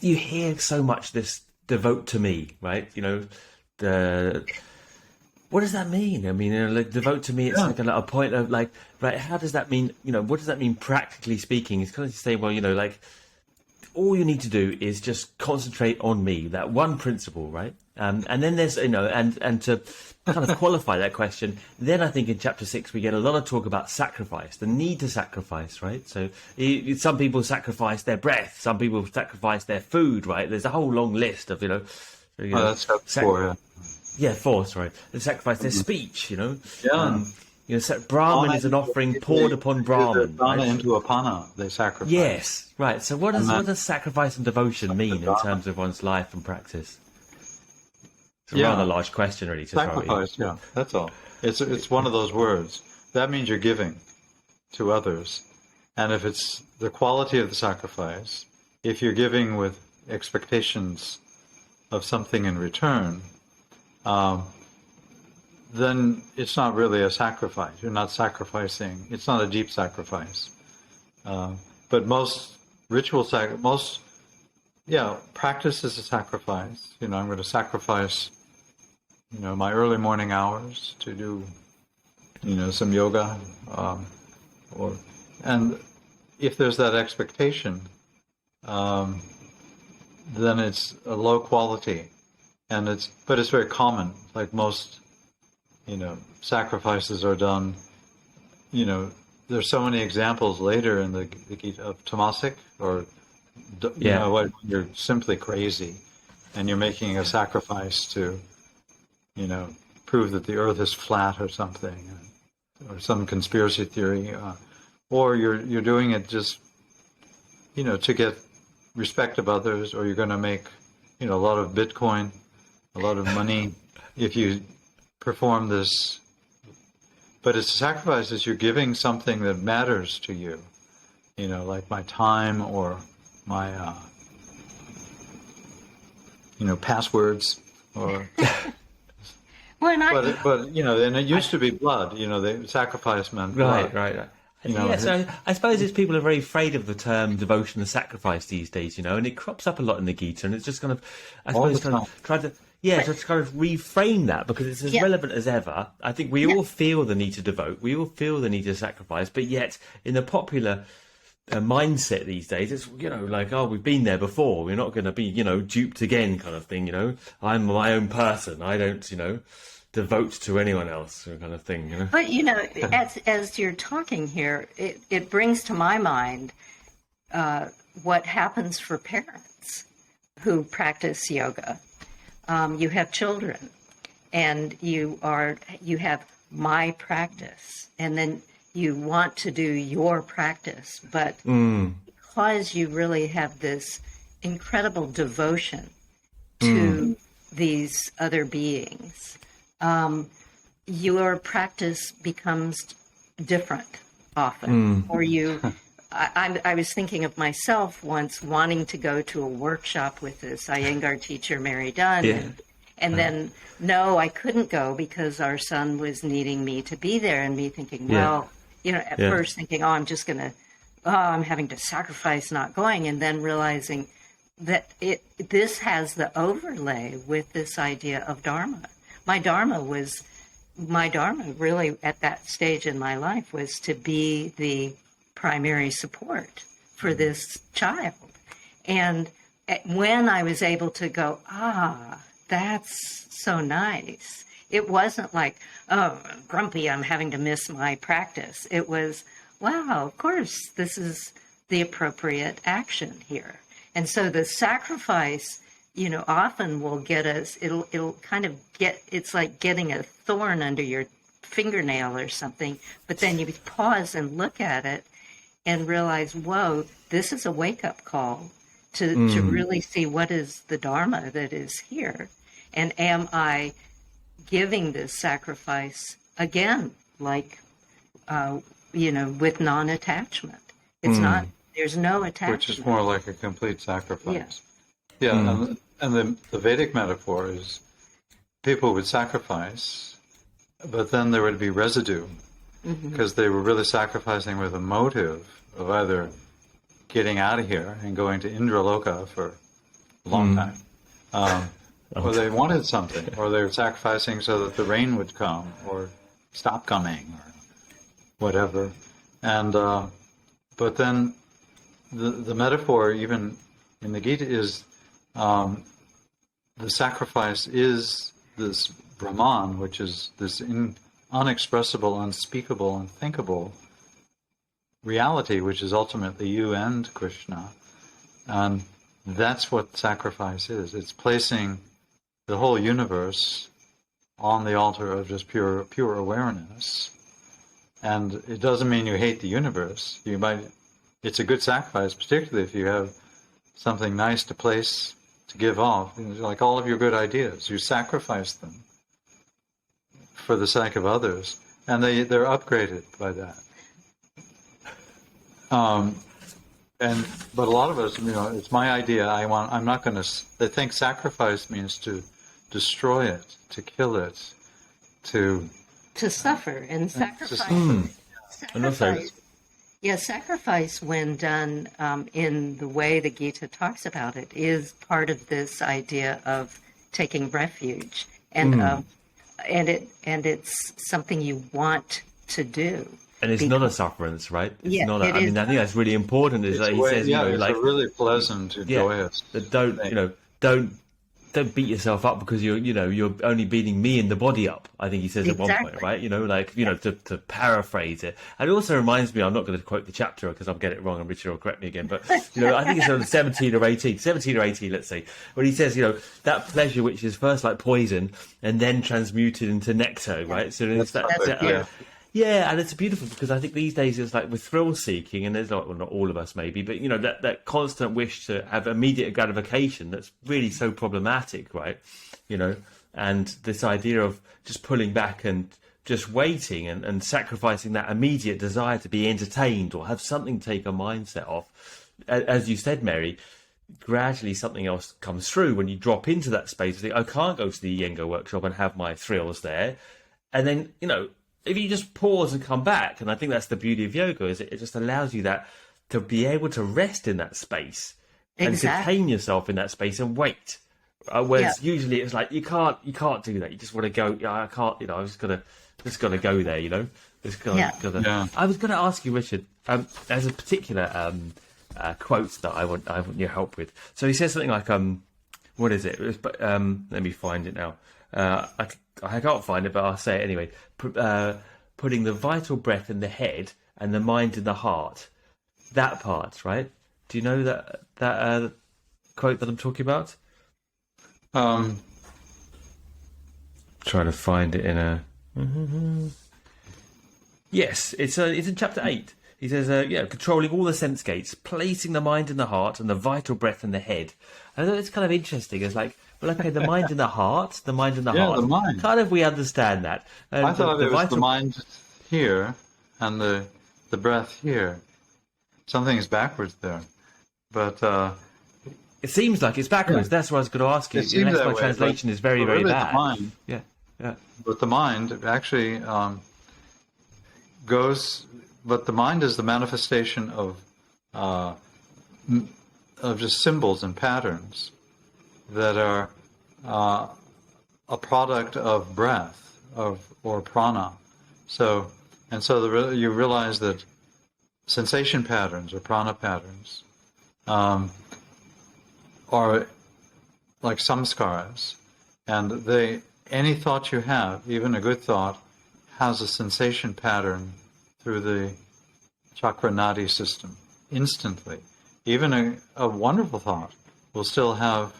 you hear so much this devote to me, right? What does that mean? I mean, like devote to me, it's like a point of like, right? How does that mean? What does that mean practically speaking? It's kind of saying, well, like all you need to do is just concentrate on me, that one principle, right? And then there's, and to kind of qualify that question, then I think in chapter 6 we get a lot of talk about sacrifice, the need to sacrifice, right? So some people sacrifice their breath, some people sacrifice their food, right? There's a whole long list of, that's chapter 4, yeah, 4, sorry. They sacrifice their speech, Yeah. Brahman is an offering poured upon Brahman. Dana into apana, they sacrifice. Yes, right. So what does sacrifice and devotion mean in terms of one's life and practice? It's a rather large question, really. To sacrifice, that's all. It's one of those words. That means you're giving to others. And if it's the quality of the sacrifice, if you're giving with expectations of something in return, then it's not really a sacrifice. You're not sacrificing. It's not a deep sacrifice. But most practice is a sacrifice. I'm going to sacrifice, my early morning hours to do, some yoga. And if there's that expectation, then it's a low quality. But it's very common. Like most, sacrifices are done. There's so many examples later in the Gita of tamasic, or what you're simply crazy, and you're making a sacrifice to, prove that the Earth is flat or something, or some conspiracy theory, or you're doing it just, to get respect of others, or you're going to make, a lot of Bitcoin, a lot of money if you perform this. But it's a sacrifice that you're giving something that matters to you, like my time or my, passwords, or. But and it used to be blood. The sacrifice meant blood. Right. So I suppose it's people are very afraid of the term devotion and sacrifice these days, and it crops up a lot in the Gita, and it's just kind of, I suppose, trying to. Yeah, just kind of reframe that, because it's as relevant as ever. I think we all feel the need to devote. We all feel the need to sacrifice. But yet, in the popular mindset these days, it's, like, oh, we've been there before. We're not going to be, duped again kind of thing, I'm my own person. I don't, devote to anyone else kind of thing, But, as you're talking here, it brings to my mind what happens for parents who practice yoga. You have children, and you have my practice, and then you want to do your practice, but because you really have this incredible devotion to these other beings, your practice becomes different often, or I was thinking of myself once wanting to go to a workshop with this Iyengar teacher, Mary Dunn, and then, no, I couldn't go because our son was needing me to be there, and me thinking, at first thinking, I'm having to sacrifice not going, and then realizing that this has the overlay with this idea of dharma. My dharma really at that stage in my life was to be the primary support for this child. And when I was able to go, that's so nice, it wasn't like, oh, I'm grumpy, I'm having to miss my practice. It was, wow, of course, this is the appropriate action here. And so the sacrifice, often will get us, it'll kind of it's like getting a thorn under your fingernail or something, but then you pause and look at it and realize, whoa, this is a wake-up call to really see what is the dharma that is here. And am I giving this sacrifice, again, like, with non-attachment? It's not, there's no attachment. Which is more like a complete sacrifice. And the Vedic metaphor is people would sacrifice, but then there would be residue, because they were really sacrificing with a motive of either getting out of here and going to Indraloka for a long time. Or they wanted something, or they were sacrificing so that the rain would come, or stop coming, or whatever. And but then the metaphor, even in the Gita, is the sacrifice is this Brahman, which is this unexpressible, unspeakable, unthinkable reality, which is ultimately you and Krishna. And that's what sacrifice is. It's placing the whole universe on the altar of just pure awareness. And it doesn't mean you hate the universe. It's a good sacrifice, particularly if you have something nice to place, to give off. Like all of your good ideas, you sacrifice them for the sake of others, and they're upgraded by that. But a lot of us, it's my idea. I'm not going to. They think sacrifice means to destroy it, to kill it, to suffer and sacrifice. Sacrifice, when done in the way the Gita talks about it, is part of this idea of taking refuge, and it's something you want to do. And it's not a sufferance, right? It's not. I think that's really important. Is that he says, it's a really pleasant, joyous. Don't beat yourself up because you're only beating me and the body up. I think he says at one point, right? To paraphrase it. And it also reminds me, I'm not going to quote the chapter because I'll get it wrong and Richard will correct me again, but I think it's on 17 or 18, let's say, where he says, that pleasure which is first like poison and then transmuted into nectar, right? So it's Yeah, and it's beautiful because I think these days it's like we're thrill seeking, and there's not all of us maybe, but that constant wish to have immediate gratification that's really so problematic, right? And this idea of just pulling back and just waiting and sacrificing that immediate desire to be entertained or have something take a mindset off. As you said, Mary, gradually something else comes through when you drop into that space. I can't go to the Iyengar workshop and have my thrills there, and then if you just pause and come back, and I think that's the beauty of yoga, is it just allows you that to be able to rest in that space and contain yourself in that space and wait. Whereas usually it's like you can't do that. You just want to go. I can't. I was just gonna go there. I was gonna ask you, Richard, as a particular quote that I want your help with. So he says something like, what is it? Let me find it now. I can't find it, but I'll say it anyway. Putting the vital breath in the head and the mind in the heart. That part, right? Do you know that quote that I'm talking about? Try to find it in a. Yes, it's in chapter 8. He says, controlling all the sense gates, placing the mind in the heart and the vital breath in the head. I thought it's kind of interesting. It's like, well, okay, the mind in the heart, the mind in the heart. The mind. Kind of, we understand that. I thought it was the mind here and the breath here. Something's backwards there, but it seems like it's backwards. That's what I was going to ask you. The translation is very, very bad. The mind, but the mind actually goes. But the mind is the manifestation of just symbols and patterns that are a product of breath or prana. So you realize that sensation patterns or prana patterns are like samskaras, and any thought you have, even a good thought, has a sensation pattern through the chakra nadi system instantly. Even a wonderful thought will still have,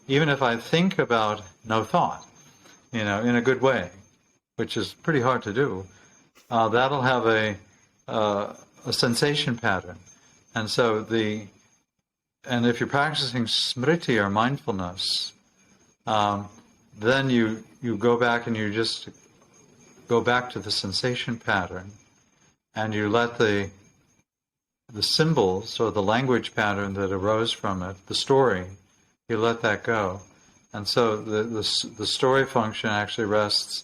even if I think about no thought, in a good way, which is pretty hard to do, that'll have a sensation pattern. And so and if you're practicing smriti or mindfulness, then you go back and you just go back to the sensation pattern, and you let the symbols or the language pattern that arose from it, the story, you let that go. And so the story function actually rests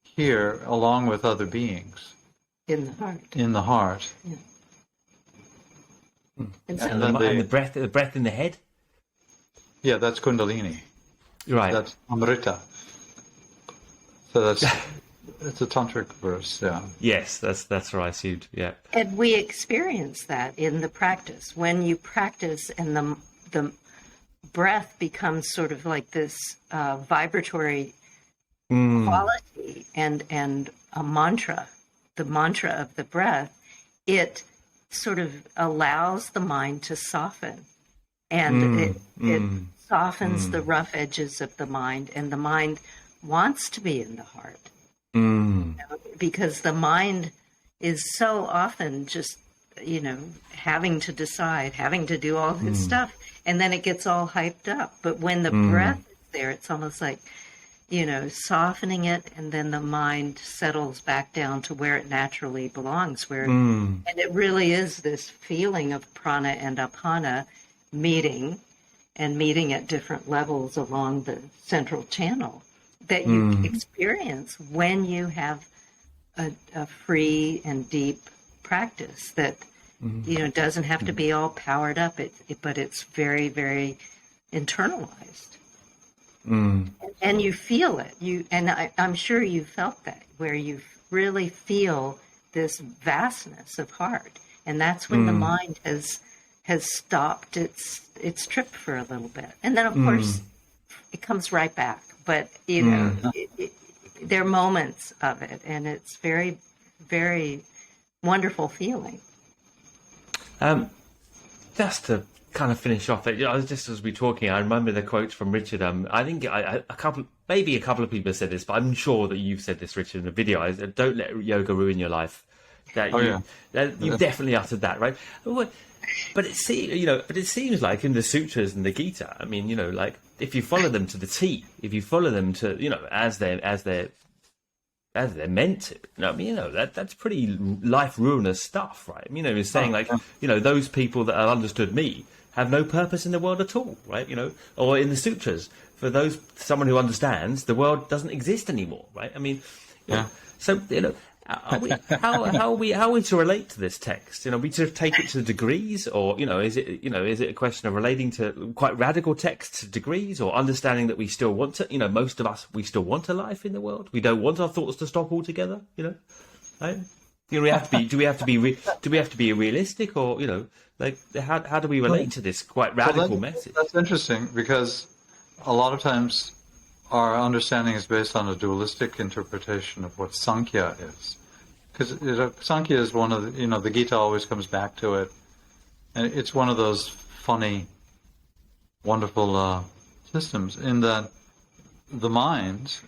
here along with other beings. In the heart. In the heart. Yeah. And the breath in the head? Yeah, that's Kundalini. Right. That's Amrita. So that's it's a tantric verse. Yeah. Yes, that's what I assumed. Yeah. And we experience that in the practice. When you practice and the breath becomes sort of like this vibratory quality and a mantra, the mantra of the breath, it sort of allows the mind to soften. And it softens the rough edges of the mind, and the mind wants to be in the heart. You know, because the mind is so often just, having to decide, having to do all this stuff, and then it gets all hyped up. But when the breath is there, it's almost like, softening it, and then the mind settles back down to where it naturally belongs. And it really is this feeling of prana and apana meeting at different levels along the central channel that you experience when you have a free and deep practice that doesn't have to be all powered up, but it's very, very internalized. And you feel it. I'm sure you felt that, where you really feel this vastness of heart, and that's when the mind has stopped its trip for a little bit, and then of course it comes right back. But there are moments of it, and it's very, very wonderful feeling. Just to kind of finish off, just as we're talking, I remember the quote from Richard. I think a couple of people have said this, but I'm sure that you've said this, Richard, in a video. Don't let yoga ruin your life. You've definitely uttered that, right? But it seems like in the sutras and the Gita, I mean, like if you follow them to the T, if you follow them to, as they're meant to, that's pretty life ruinous stuff, right? It's saying those people that have understood me have no purpose in the world at all, right? Or in the sutras, for someone who understands, the world doesn't exist anymore, right? I mean, so how are we to relate to this text? We to take it to degrees, or is it a question of relating to quite radical texts to degrees, or understanding that we still want to, most of us, we still want a life in the world. We don't want our thoughts to stop altogether. Right? Do we have to be realistic, or how do we relate to this quite radical message? That's interesting, because a lot of times our understanding is based on a dualistic interpretation of what Sankhya is. Because Sankhya is one of the Gita always comes back to it. And it's one of those funny, wonderful systems in that the mind,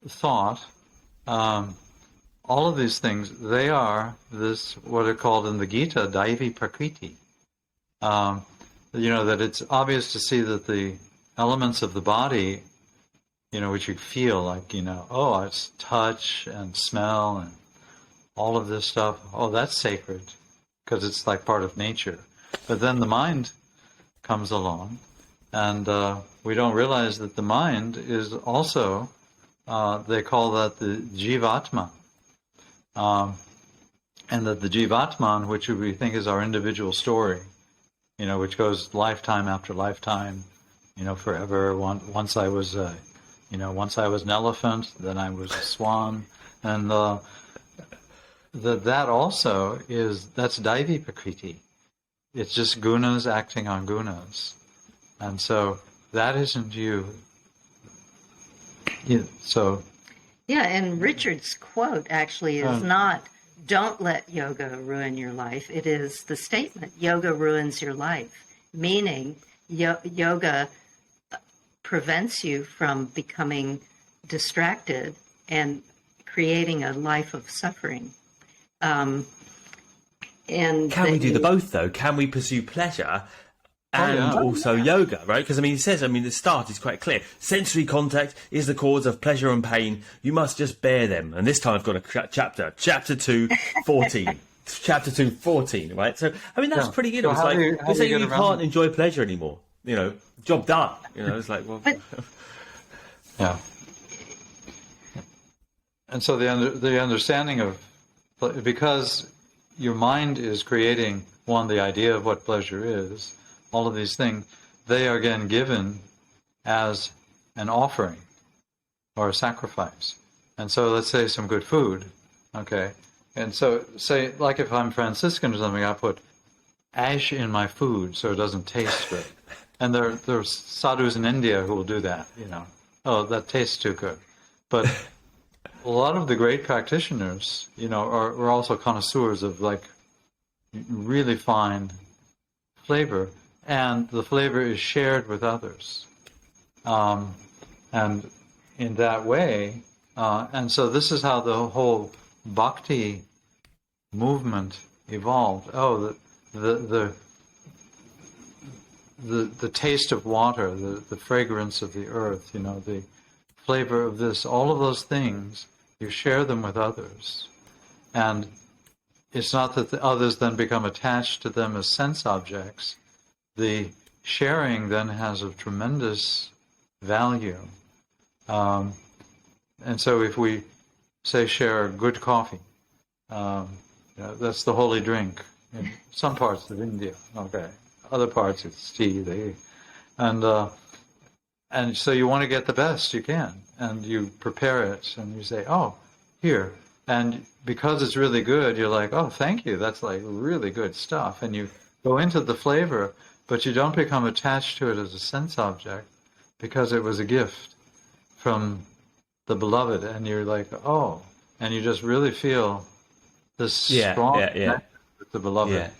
thought, all of these things, they are what are called in the Gita, Daivi Prakriti. That it's obvious to see that the elements of the body, which you feel like, it's touch and smell and all of this stuff, that's sacred because it's like part of nature. But then the mind comes along, and we don't realize that the mind is also, they call that the Jivatma. And that the Jivatman, which we think is our individual story, which goes lifetime after lifetime, forever. Once I was an elephant, then I was a swan, and that also that's Daivi Prakriti. It's just gunas acting on gunas, and so that isn't you. So. Yeah, and Richard's quote actually is not, "Don't let yoga ruin your life." It is the statement, "Yoga ruins your life," meaning yoga prevents you from becoming distracted and creating a life of suffering. And can we do the both, though? Can we pursue pleasure and also yoga, right? Because, he says, the start is quite clear. Sensory contact is the cause of pleasure and pain. You must just bear them. And this time I've got a chapter 2, 14. Chapter 2, 14, right? So, that's pretty good. So it's like, you say you can't enjoy pleasure anymore. Job done. It's like, well... Yeah. And so the understanding of... Because your mind is creating, the idea of what pleasure is, all of these things, they are again given as an offering or a sacrifice. And so let's say some good food, okay? And so say, like if I'm Franciscan or something, I put ash in my food so it doesn't taste good. And there's sadhus in India who will do that, Oh, that tastes too good. But a lot of the great practitioners, are also connoisseurs of like really fine flavor, and the flavor is shared with others. And in that way, and so this is how the whole bhakti movement evolved. Oh, the taste of water, the fragrance of the earth, the flavor of this, all of those things, you share them with others. And it's not that the others then become attached to them as sense objects. The sharing then has a tremendous value. And so if we, say, share good coffee, that's the holy drink in some parts of India. Okay. Other parts it's tea. And so you want to get the best you can, and you prepare it, and you say, oh, here. And because it's really good, you're like, oh, thank you. That's like really good stuff. And you go into the flavor, but you don't become attached to it as a sense object because it was a gift from the beloved. And you're like, oh, and you just really feel this strong connection with the beloved. Yeah.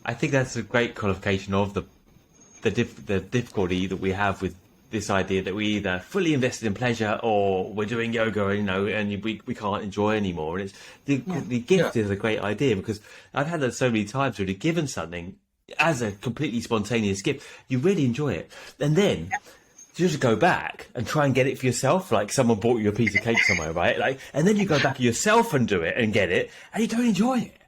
I think that's a great qualification of the difficulty that we have with this idea that we either fully invested in pleasure or we're doing yoga, and we can't enjoy anymore. And it's the gift is a great idea, because I've had that so many times where you're given something as a completely spontaneous gift, you really enjoy it, and then you just go back and try and get it for yourself. Like someone bought you a piece of cake somewhere, right? Like, and then you go back yourself and do it and get it, and you don't enjoy it.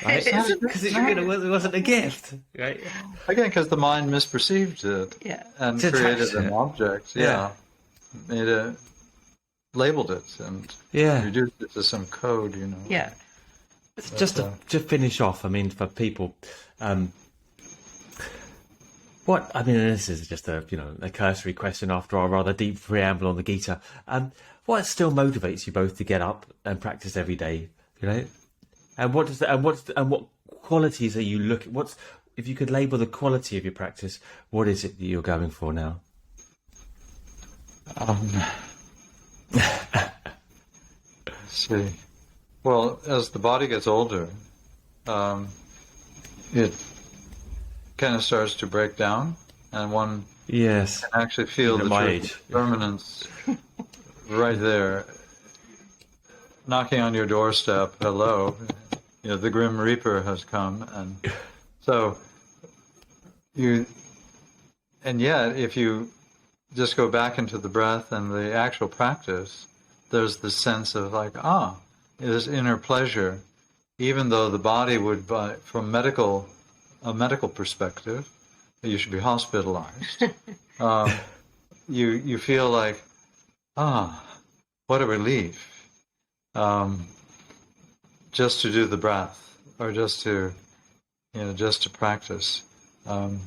Right? Because it wasn't a gift, right? Again, because the mind misperceived it and created an object. Made it, labeled it, and reduced it to some code. Yeah. Just to finish off, I mean, for people, this is just a cursory question after our rather deep preamble on the Gita. What still motivates you both to get up and practice every day? And what qualities are you looking? If you could label the quality of your practice, what is it that you're going for now? Let's see. Well, as the body gets older, it kind of starts to break down, and one can actually feel the permanence right there, knocking on your doorstep. Hello, the Grim Reaper has come, and so and yet if you just go back into the breath and the actual practice, there's the sense of like, this inner pleasure, even though the body would, from a medical perspective, you should be hospitalized. You feel like, what a relief. Just to do the breath, or just to practice. And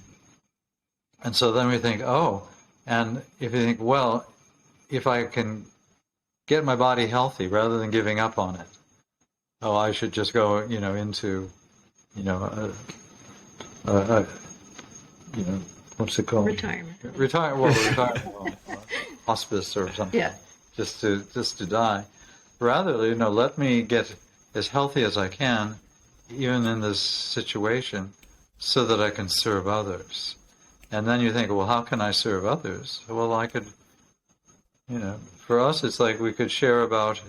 so then we think, and if you think, well, if I can get my body healthy rather than giving up on it, I should just go, into, what's it called? Retirement. Hospice or something. Yeah. Just to die. Rather, let me get as healthy as I can, even in this situation, so that I can serve others. And then you think, well, how can I serve others? Well, I could, for us, it's like we could share about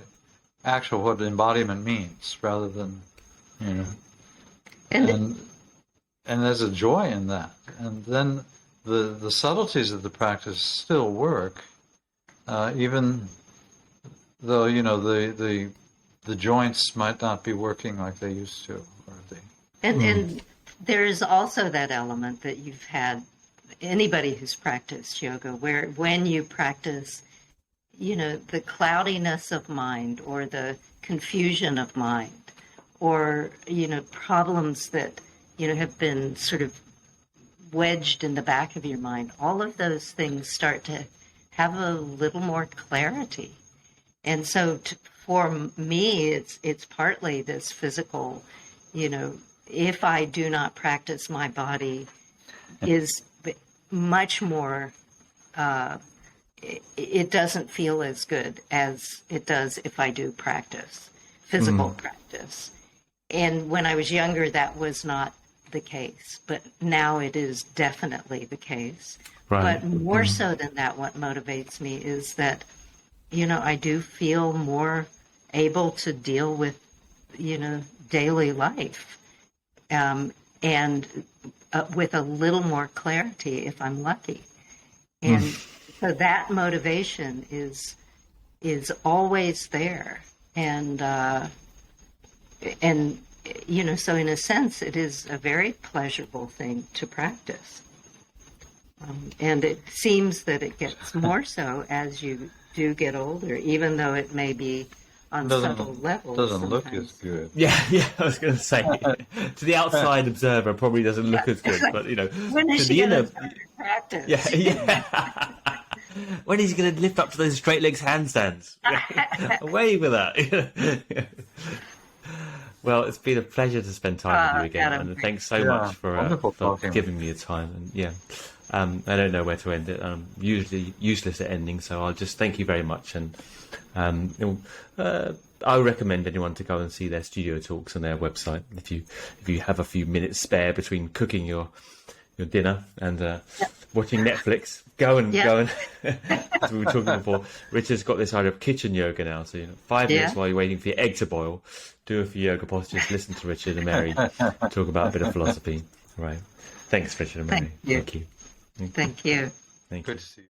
what embodiment means, rather than, and there's a joy in that. And then the subtleties of the practice still work, even though the joints might not be working like they used to, and there is also that element that you've had, anybody who's practiced yoga, where when you practice, the cloudiness of mind or the confusion of mind, or problems that have been sort of wedged in the back of your mind, all of those things start to have a little more clarity. And so for me, it's partly this physical, if I do not practice, my body is much more, it doesn't feel as good as it does if I do practice, physical practice. And when I was younger, that was not the case, but now it is definitely the case. Right. But more so than that, what motivates me is that, I do feel more able to deal with, daily life, and with a little more clarity if I'm lucky. And so that motivation is always there. And so in a sense, it is a very pleasurable thing to practice. And it seems that it gets more so as you do get older, even though it may be on subtle levels. Doesn't look as good. Yeah, I was going to say, to the outside observer, probably doesn't look as good, but when is to she the inner practice? Yeah. When is he going to lift up to those straight legs handstands? Away with that. Well, it's been a pleasure to spend time with you again, Adam. And thanks so much for giving me the time. And I don't know where to end it. I'm usually useless at ending, so I'll just thank you very much. And I would recommend anyone to go and see their studio talks on their website if you have a few minutes spare between cooking your dinner and watching Netflix. Go and as we were talking before, Richard's got this idea of kitchen yoga now. So 5 minutes while you're waiting for your egg to boil, do a few yoga postures, listen to Richard and Mary talk about a bit of philosophy. Right. Thanks, Richard and Mary. Thank you. Thank you. Thank you. Good to see you.